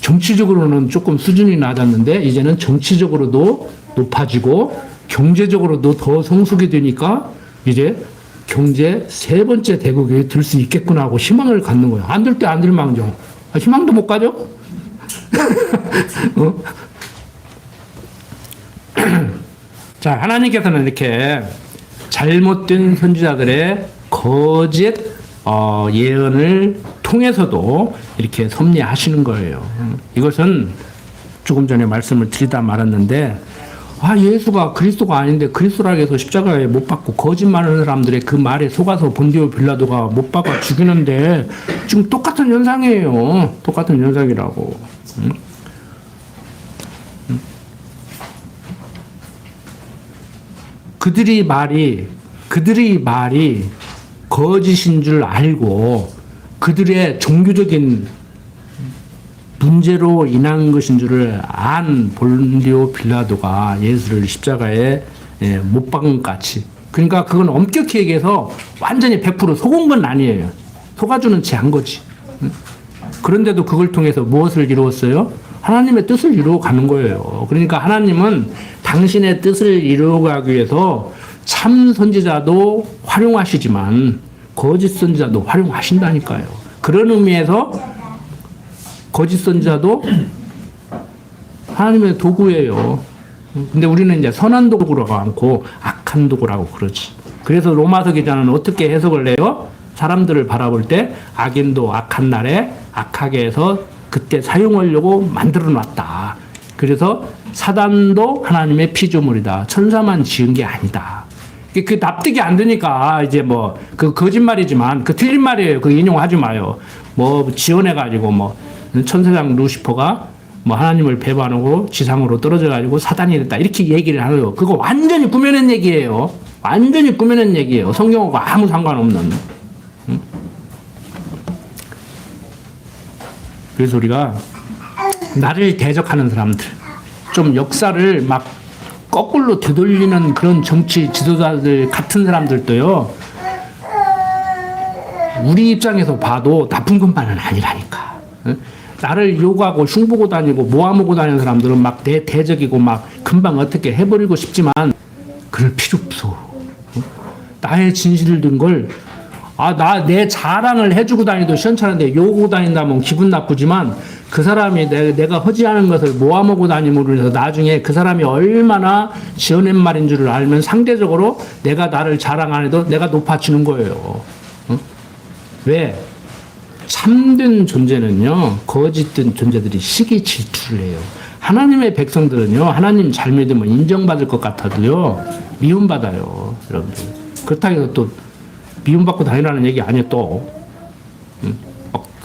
Speaker 1: 정치적으로는 조금 수준이 낮았는데 이제는 정치적으로도 높아지고 경제적으로도 더 성숙이 되니까 이제 경제 3번째 대국이 들 수 있겠구나 하고 희망을 갖는 거예요. 안 될 때 안 들망정. 희망도 못 가죠? 자, 하나님께서는 이렇게 잘못된 선지자들의 거짓 예언을 통해서도 이렇게 섭리하시는 거예요. 이것은 조금 전에 말씀을 드리다 말았는데 예수가 그리스도가 아닌데 그리스도라고 해서 십자가에 못 박고 거짓말하는 사람들의 그 말에 속아서 본디오 빌라도가 못 박아 죽이는데 지금 똑같은 현상이에요. 똑같은 현상이라고. 그들이 말이 거짓인 줄 알고 그들의 종교적인 문제로 인한 것인 줄을 안 본디오 빌라도가 예수를 십자가에 못 박은 것 같이. 그러니까 그건 엄격히 얘기해서 완전히 100% 속은 건 아니에요. 속아주는 채 한 거지. 그런데도 그걸 통해서 무엇을 이루었어요? 하나님의 뜻을 이루어가는 거예요. 그러니까 하나님은 당신의 뜻을 이루어가기 위해서 참 선지자도 활용하시지만 거짓 선지자도 활용하신다니까요. 그런 의미에서 거짓 선지자도 하나님의 도구예요. 근데 우리는 이제 선한 도구라고 않고 악한 도구라고 그러지. 그래서 로마서 기자는 어떻게 해석을 해요? 사람들을 바라볼 때 악인도 악한 날에 악하게 해서 그때 사용하려고 만들어 놨다. 그래서 사단도 하나님의 피조물이다. 천사만 지은 게 아니다. 그 납득이 안 되니까 이제 뭐 그 거짓말이지만 그 틀린 말이에요. 그 인용하지 마요. 뭐 지어내가지고 천사장 루시퍼가 하나님을 배반하고 지상으로 떨어져가지고 사단이 됐다. 이렇게 얘기를 하요. 그거 완전히 꾸며낸 얘기예요. 완전히 꾸며낸 얘기예요. 성경하고 아무 상관없는. 그래서 우리가 나를 대적하는 사람들, 좀 역사를 막 거꾸로 되돌리는 그런 정치 지도자들 같은 사람들도요, 우리 입장에서 봐도 나쁜 것만은 아니라니까. 나를 욕하고 흉보고 다니고 모아먹고 다니는 사람들은 막 내 대적이고 막 금방 어떻게 해버리고 싶지만 그럴 필요 없어. 나의 진실을 든 걸 내 자랑을 해주고 다니도 시원찮은데 욕하고 다닌다면 기분 나쁘지만 그 사람이 내가 허지하는 것을 모아먹고 다님으로 해서 나중에 그 사람이 얼마나 지어낸 말인 줄을 알면 상대적으로 내가 나를 자랑 안 해도 내가 높아지는 거예요. 왜? 참된 존재는요, 거짓된 존재들이 시기 질투를 해요. 하나님의 백성들은요, 하나님 잘 믿으면 인정받을 것 같아도요, 미움받아요, 여러분들. 그렇다고 해서 또, 미움받고 다니라는 얘기 아니에요, 또.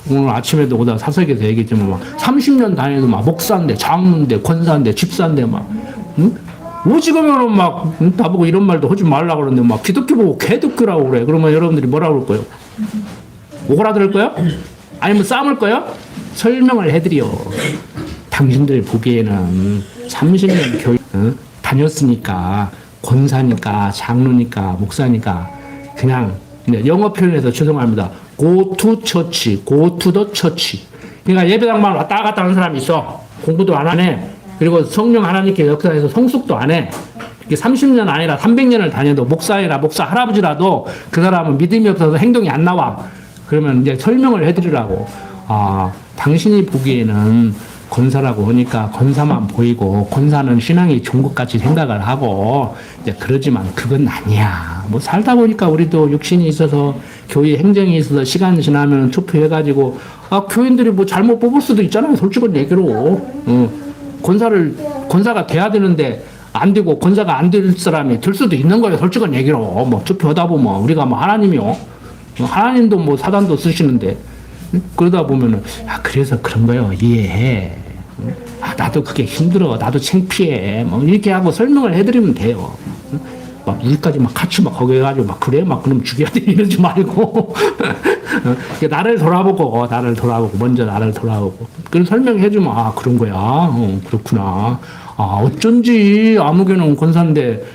Speaker 1: 오늘 아침에도 오다 사석에서 얘기했지만, 막, 30년 다녀도 막, 목사인데, 장로인데, 권사인데, 집사인데, 막, 응? 오지가면은 막, 나보고 이런 말도 하지 말라고 그러는데, 막, 기독교 보고 개독교라고 그래. 그러면 여러분들이 뭐라 그럴 거예요? 오그라들 거예요? 아니면 싸움을 거예요? 설명을 해드려. 당신들 보기에는 30년 교육 다녔으니까, 권사니까, 장로니까, 목사니까, 그냥, 영어 표현에서 죄송합니다. go to church, go to the church. 그러니까 예배당만 왔다 갔다 하는 사람이 있어. 공부도 안 하네. 그리고 성령 하나님께 역사에서 성숙도 안 해. 30년 아니라 300년을 다녀도 목사이라 목사 할아버지라도 그 사람은 믿음이 없어서 행동이 안 나와. 그러면 이제 설명을 해드리라고. 아, 당신이 보기에는 권사라고 하니까 권사만 보이고 권사는 신앙이 좋은 것 같이 생각을 하고 이제 그러지만 그건 아니야. 뭐 살다 보니까 우리도 육신이 있어서 교회 행정이 있어서 시간 지나면 투표해가지고 교인들이 뭐 잘못 뽑을 수도 있잖아요. 솔직한 얘기로. 권사가 돼야 되는데 안 되고 권사가 안 될 사람이 될 수도 있는 거예요. 솔직한 얘기로. 뭐 투표하다 보면 우리가 뭐 하나님이요. 하나님도 뭐 사단도 쓰시는데 그러다 보면은 그래서 그런 거예요. 이해해. 나도 그게 힘들어. 나도 창피해. 뭐 이렇게 하고 설명을 해드리면 돼요. 막 우리까지 막 같이 막 거기 해가지고 막 그래 막 그럼 죽여야 돼 이러지 말고 나를 돌아보고 먼저 나를 돌아보고 그런 설명해주면 그런 거야. 그렇구나. 어쩐지 아무개는 권사인데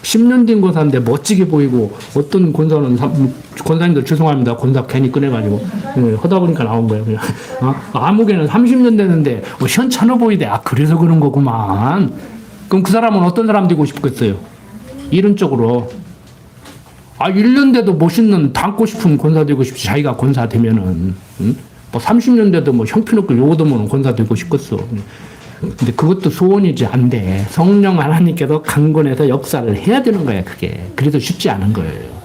Speaker 1: 10년 된 권사인데 멋지게 보이고 어떤 권사는 권사님들 죄송합니다. 권사 괜히 꺼내가지고 하다 보니까 나온 거예요. 그냥. 아무개는 30년 됐는데 현찮아 보이대. 그래서 그런 거구만. 그럼 그 사람은 어떤 사람 되고 싶겠어요? 이런 쪽으로 1년 돼도 멋있는 닮고 싶은 권사 되고 싶지. 자기가 권사 되면은 뭐 30년 돼도 뭐 형편없고 요거도면 권사 되고 싶겠어. 근데 그것도 소원이지 안 돼. 성령 하나님께서 강권해서 역사를 해야 되는 거야. 그게 그래도 쉽지 않은 거예요.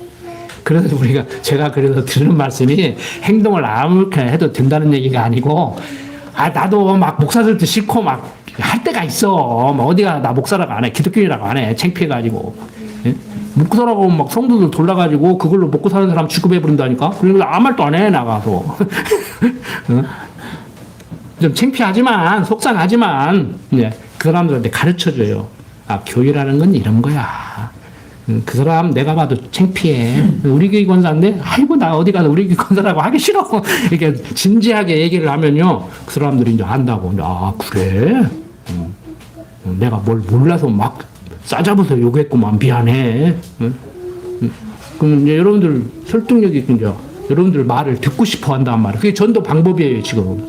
Speaker 1: 그래서 제가 그래서 드리는 말씀이 행동을 아무렇게 해도 된다는 얘기가 아니고 나도 막 목사들도 싫고 막 할 때가 있어. 막 어디가 나 목사라고 안 해. 기독교인이라고 안 해. 창피해가지고. 예? 목사라고 막 성도들 돌라가지고 그걸로 먹고 사는 사람 취급해버린다니까? 그래서 아무 말도 안 해, 나가서. 좀 창피하지만, 속상하지만, 그 사람들한테 가르쳐줘요. 교회라는 건 이런 거야. 그 사람 내가 봐도 창피해. 우리 교회 권사인데, 아이고, 나 어디 가서 우리 교회 권사라고 하기 싫어. 이렇게 진지하게 얘기를 하면요. 그 사람들이 이제 안다고. 그래? 내가 뭘 몰라서 막 싸잡아서 욕했구만. 미안해. 그럼 이제 여러분들 설득력이 이제 여러분들 말을 듣고 싶어 한단 말이에요. 그게 전도 방법이에요, 지금.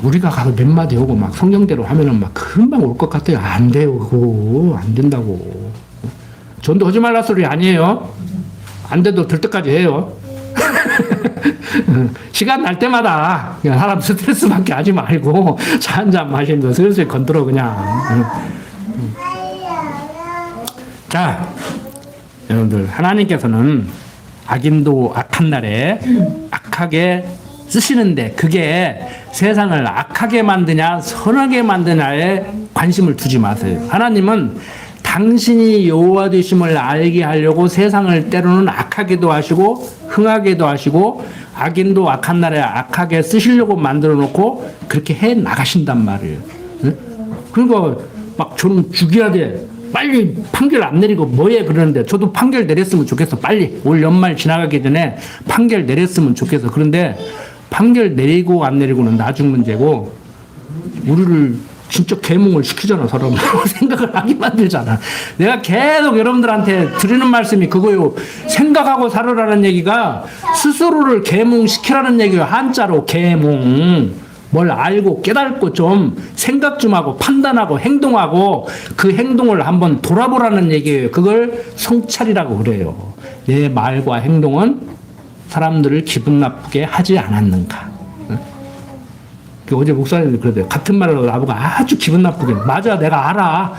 Speaker 1: 우리가 가서 몇 마디 오고 막 성경대로 하면은 막 금방 올 것 같아요. 안 돼요, 그거. 안 된다고. 전도 하지 말라 소리 아니에요. 안 돼도 될 때까지 해요. 시간 날 때마다 그냥 사람 스트레스 받게 하지 말고 차 한잔 마시면서 슬슬 건드려 그냥. 자, 여러분들 하나님께서는 악인도 악한 날에 악하게 쓰시는데 그게 세상을 악하게 만드냐 선하게 만드냐에 관심을 두지 마세요. 하나님은 당신이 여호와 되심을 알게 하려고 세상을 때로는 악하게도 하시고 흥하게도 하시고 악인도 악한 날에 악하게 쓰시려고 만들어 놓고 그렇게 해 나가신단 말이에요. 그러니까 막 저는 죽여야 돼. 빨리 판결 안 내리고 뭐해 그러는데 저도 판결 내렸으면 좋겠어. 빨리 올 연말 지나가기 전에 판결 내렸으면 좋겠어. 그런데 판결 내리고 안 내리고는 나중 문제고 우리를 진짜 계몽을 시키잖아. 서로 생각을 하게 만들잖아. 내가 계속 여러분들한테 드리는 말씀이 그거요. 생각하고 살으라는 얘기가 스스로를 계몽시키라는 얘기예요. 한자로 계몽. 뭘 알고 깨닫고 좀 생각 좀 하고 판단하고 행동하고 그 행동을 한번 돌아보라는 얘기예요. 그걸 성찰이라고 그래요. 내 말과 행동은 사람들을 기분 나쁘게 하지 않았는가. 어제 목사님도 그러대요. 같은 말을 나보고 아주 기분 나쁘게. 맞아, 내가 알아.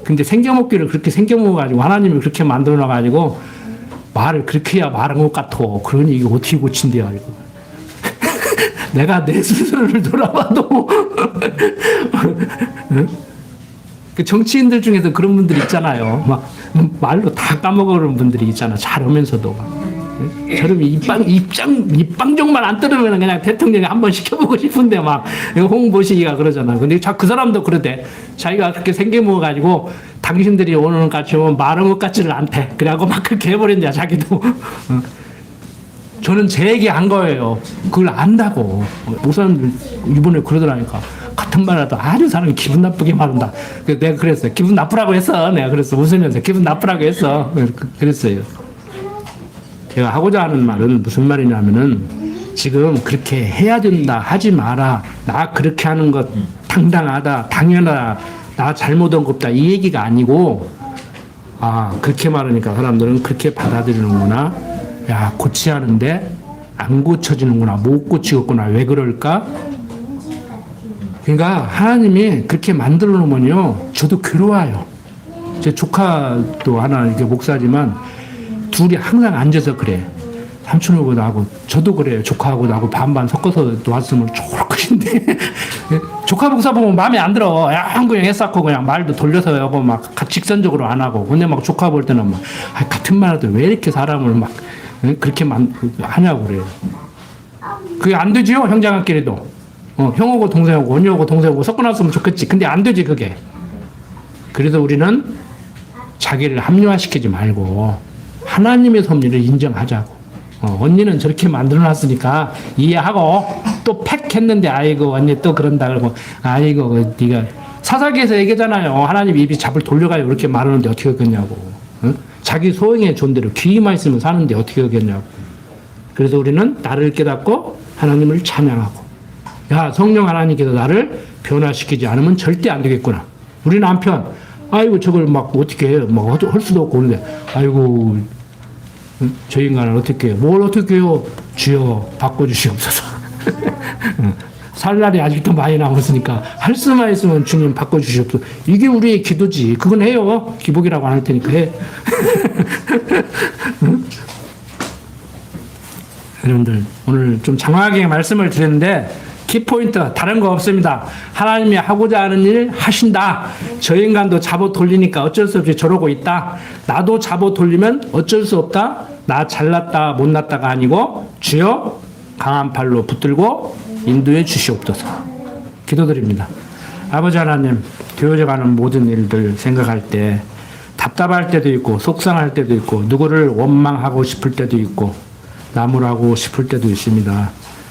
Speaker 1: 근데 생겨먹기를 그렇게 생겨먹어가지고 하나님이 그렇게 만들어놔가지고 말을 그렇게 해야 말한 것 같아. 그러니 이게 어떻게 고친대요, 이거. 내가 내 스스로를 돌아봐도 그 정치인들 중에서 그런 분들 있잖아요. 막 말로 다 까먹어버리는 분들이 있잖아. 잘하면서도. 저런 입방정만 안 들으면 그냥 대통령이 한번 시켜보고 싶은데 막 홍보시기가 그러잖아. 근데 그 사람도 그러대. 자기가 그렇게 생겨먹어가지고 당신들이 오는 것 같이 오면 말한 것 같지를 않대. 그래갖고 막 그렇게 해버린대, 자기도. 저는 제 얘기 한 거예요. 그걸 안다고. 목사님 이번에 그러더라니까. 같은 말이라도 아주 사람이 기분 나쁘게 말한다. 내가 그랬어요. 기분 나쁘라고 했어. 내가 그랬어. 웃으면서 기분 나쁘라고 했어. 그랬어요. 제가 하고자 하는 말은 무슨 말이냐면은 지금 그렇게 해야 된다, 하지 마라, 나 그렇게 하는 것 당당하다, 당연하다, 나 잘못한 거 없다, 이 얘기가 아니고, 아, 그렇게 말하니까 사람들은 그렇게 받아들이는구나. 야, 고쳐야 하는데 안 고쳐지는구나, 못 고치겠구나, 왜 그럴까? 그러니까 하나님이 그렇게 만들어 놓으면요, 저도 괴로워요. 제 조카도 하나 이렇게 목사지만 둘이 항상 앉아서 그래. 삼촌하고 나하고 저도 그래요. 조카하고 나하고 반반 섞어서 놓았으면 좋을 것인데 조카 목사 보면 마음에 안 들어. 야, 그냥 애쌓고 그냥 말도 돌려서 하고 막 직선적으로 안 하고. 근데 막 조카 볼 때는 막 같은 말도 왜 이렇게 사람을 막 그렇게 하냐고 그래요. 그게 안 되지요, 형제간끼리도. 형하고 동생하고 언니하고 동생하고 섞어놨으면 좋겠지. 근데 안 되지, 그게. 그래서 우리는 자기를 합리화시키지 말고 하나님의 섭리를 인정하자고. 언니는 저렇게 만들어놨으니까 이해하고 또 팩 했는데 아이고 언니 또 그런다 그러고 아이고 네가 사사기에서 얘기잖아요. 하나님 입이 잡을 돌려가요. 그렇게 말하는데 어떻게 하겠냐고. 자기 소행의 존대로 귀만 있으면 사는데 어떻게 하겠냐고. 그래서 우리는 나를 깨닫고 하나님을 찬양하고, 야, 성령 하나님께서 나를 변화시키지 않으면 절대 안 되겠구나. 우리 남편 아이고 저걸 막 어떻게 해요. 막 할 수도 없고 그런데 아이고 저 인간은 어떻게 해요. 뭘 어떻게 해요. 주여 바꿔주시옵소서. 살 날이 아직도 많이 남았으니까 할 수만 있으면 주님 바꿔주시옵소서. 이게 우리의 기도지. 그건 해요. 기복이라고 안 할 테니까 해. 여러분들 오늘 좀 장황하게 말씀을 드렸는데 키포인트 다른 거 없습니다. 하나님이 하고자 하는 일 하신다. 저 인간도 잡아 돌리니까 어쩔 수 없이 저러고 있다. 나도 잡아 돌리면 어쩔 수 없다. 나 잘났다 못났다가 아니고 주여 강한 팔로 붙들고 인도해 주시옵소서. 기도드립니다. 아버지 하나님, 되어져가는 모든 일들 생각할 때 답답할 때도 있고 속상할 때도 있고 누구를 원망하고 싶을 때도 있고 나무라고 싶을 때도 있습니다.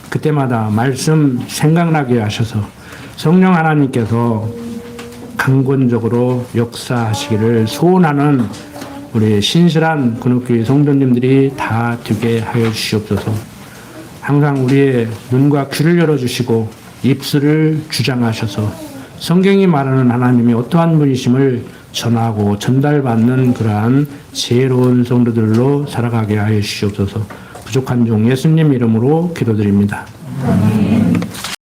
Speaker 1: 그때마다 말씀 생각나게 하셔서 성령 하나님께서 강권적으로 역사하시기를 소원하는 우리 신실한 근육교회 성도님들이 다 되게 하여 주시옵소서. 항상 우리의 눈과 귀를 열어주시고 입술을 주장하셔서 성경이 말하는 하나님이 어떠한 분이심을 전하고 전달받는 그러한 지혜로운 성도들로 살아가게 하여 주시옵소서. 부족한 종 예수님 이름으로 기도드립니다. 아멘.